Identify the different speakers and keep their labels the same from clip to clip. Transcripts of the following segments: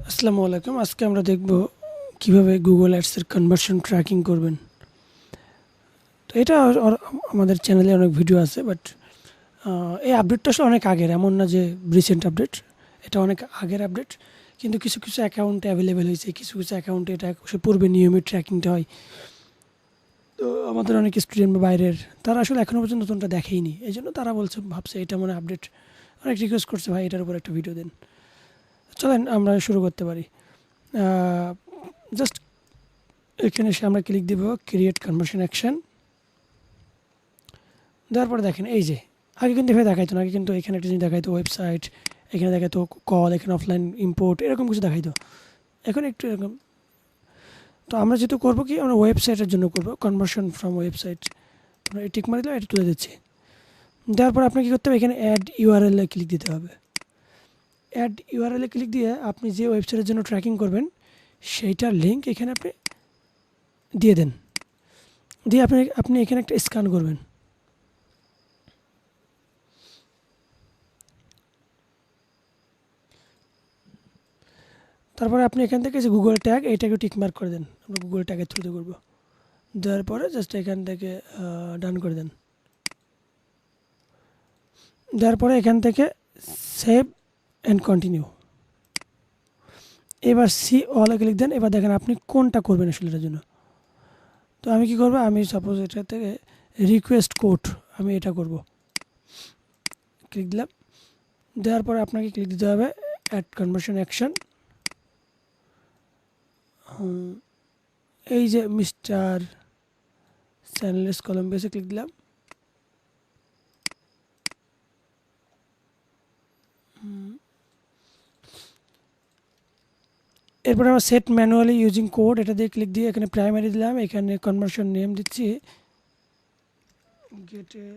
Speaker 1: আসসালামু আলাইকুম। আজকে আমরা দেখব কিভাবে গুগল অ্যাডসের কনভার্সন ট্র্যাকিং করবেন। তো এটা আমাদের চ্যানেলে অনেক ভিডিও আছে, বাট এই আপডেটটা আসলে অনেক আগের, এমন না যে রিসেন্ট আপডেট। এটা অনেক আগের আপডেট, কিন্তু কিছু কিছু অ্যাকাউন্টে অ্যাভেলেবেল হয়েছে, কিছু কিছু অ্যাকাউন্টে এটা সে পূর্বে নিয়মিত ট্র্যাকিংটা হয়। তো আমাদের অনেক স্টুডেন্ট বা বাইরের তারা আসলে এখনও পর্যন্ত নতুনটা দেখেইনি, এই জন্য তারা ভাবছে এটা মনে আপডেট। অনেক রিকোয়েস্ট করছে, ভাই এটার উপর একটা ভিডিও দেন। চলেন আমরা শুরু করতে পারি। জাস্ট এখানে এসে আমরা ক্লিক দেব ক্রিয়েট কনভার্সন অ্যাকশন। দেওয়ার পরে দেখেন এই যে আগে কিন্তু এভাবে দেখাইতো না, আগে কিন্তু এখানে একটা জিনিস দেখাইতো ওয়েবসাইট, এখানে দেখাইতো কল, এখানে অফলাইন ইম্পোর্ট, এরকম কিছু দেখাইতো। এখন একটু এরকম। তো আমরা যেহেতু করবো কি, আমরা ওয়েবসাইটের জন্য করবো কনভার্সন ফ্রম ওয়েবসাইট। আমরা টিক মারি দিলাম, এটা তুলে দিচ্ছি। দেওয়ার পর আপনাকে কী করতে হবে, এখানে অ্যাড ইউআরএল এ ক্লিক দিতে হবে। অ্যাড ইউআরএল এ ক্লিক দিয়ে আপনি যে ওয়েবসাইটের জন্য ট্র্যাকিং করবেন সেইটার লিঙ্ক এখানে আপনি দিয়ে দেন। দিয়ে আপনি এখানে একটা স্ক্যান করবেন। তারপরে আপনি এখান থেকে যে গুগল ট্যাগ, এইটাকে টিকমার্ক করে দেন। আমরা গুগল ট্যাগের থ্রুতে করবো। দেওয়ার পরে জাস্ট এখান থেকে ডান করে দেন। দেওয়ার পরে এখান থেকে সেভ অ্যান্ড কন্টিনিউ। এবার সি অলে ক্লিক দেন। এবার দেখেন আপনি কোনটা করবেন আসলে এটার জন্য। তো আমি কি করবো, আমি সাপোজ এটা থেকে রিকোয়েস্ট কোড, আমি এটা করব। ক্লিক দিলাম। দেওয়ার পরে আপনাকে ক্লিক দিতে হবে অ্যাড কনভার্সন অ্যাকশন। এই যে মিস্টার চ্যানেলস কলম্বিয়াসে ক্লিক দিলাম। এরপরে আমরা সেট ম্যানুয়ালি ইউজিং কোড, এটা দিয়ে ক্লিক দিয়ে এখানে প্রাইমারি দিলাম। এখানে কনভার্সন নেম দিচ্ছি গেট এ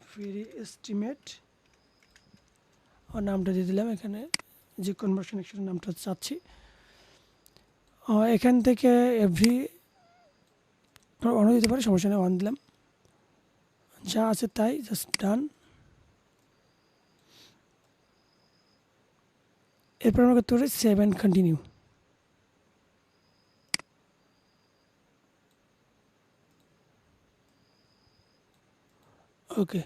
Speaker 1: ফ্রি এস্টিমেট, আর নামটা দিয়ে দিলাম এখানে যে কনভার্সন অ্যাকশনের নামটা চাচ্ছি। এখান থেকে এভরি অন দিতে পারি, সমস্যা নেই, অন দিলাম। যা আছে তাই, জাস্ট ডান। এরপর আমরা করতে পারি সেভ অ্যান্ড কন্টিনিউ। ওকে,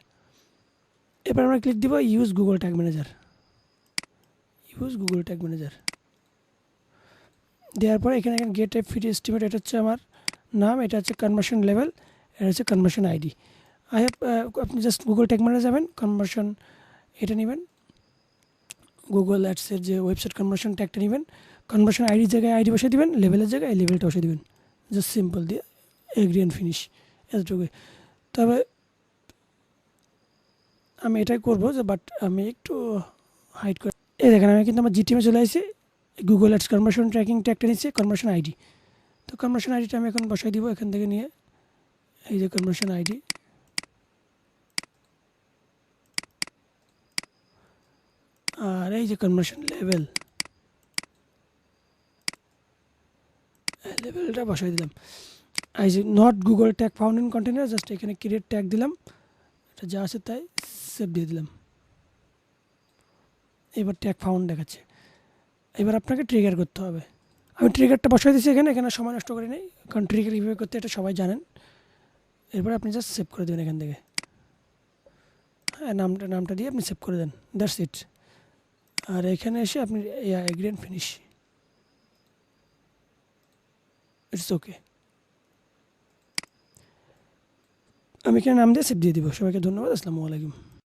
Speaker 1: এরপর আমরা ক্লিক দিব use Google tag manager. Use Google tag manager দেওয়ার পরে এখানে গেট এ ফ্রি এস্টিমেট, এটা হচ্ছে আমার নাম, এটা হচ্ছে কনভার্সন লেভেল, এটা হচ্ছে কনভার্সন আইডি। আপনি জাস্ট গুগল ট্যাগ ম্যানেজার যাবেন, কনভার্সন এটা নেবেন, গুগল অ্যাডসের যে ওয়েবসাইট কনভার্সন ট্যাগটা নেবেন, কনভার্সন আইডির জায়গায় আইডি বসে দেবেন, লেভেলের জায়গায় এই লেভেলটা বসে দেবেন। জাস্ট সিম্পল দিয়ে এগ্রি অ্যান্ড ফিনিশ, এতটুকুই। তবে আমি এটাই করবো যে, বাট আমি একটু হাইড করে, এই দেখেন আমি কিন্তু আমার জিটিএমে চলে আসছি। গুগল অ্যাডস কনভার্সন ট্র্যাকিং ট্যাগটা নিচ্ছে কনভার্সন আইডি। তো কনভার্সন আইডিটা আমি এখন বসাই দিব এখান থেকে নিয়ে, এই যে কনভার্সন আইডি। আর এই যে কনভার্সন লেভেল, লেভেলটা বসাই দিলাম। এই যে not Google tag found in container, just এখানে ক্রিয়েট ট্যাগ দিলাম, এটা যা আছে তাই সেভ দিয়ে দিলাম। এবার ট্যাগ ফাউন্ড দেখাচ্ছে। এবার আপনাকে ট্রিগার করতে হবে। আমি ট্রিগারটা বসাই দিচ্ছি এখানে, এখানে সময় নষ্ট করি নাই, কারণ ট্রিগার কীভাবে করতে এটা সবাই জানেন। এরপর আপনি জাস্ট সেভ করে দেবেন এখান থেকে। হ্যাঁ, নামটা দিয়ে আপনি সেভ করে দেন, দ্যাটস ইট। আর এখানে এসে আপনি agri and finish, it's okay. আমি এখানে নাম দিয়ে সেভ দিয়ে দিব। সবাইকে ধন্যবাদ। আসসালামু আলাইকুম।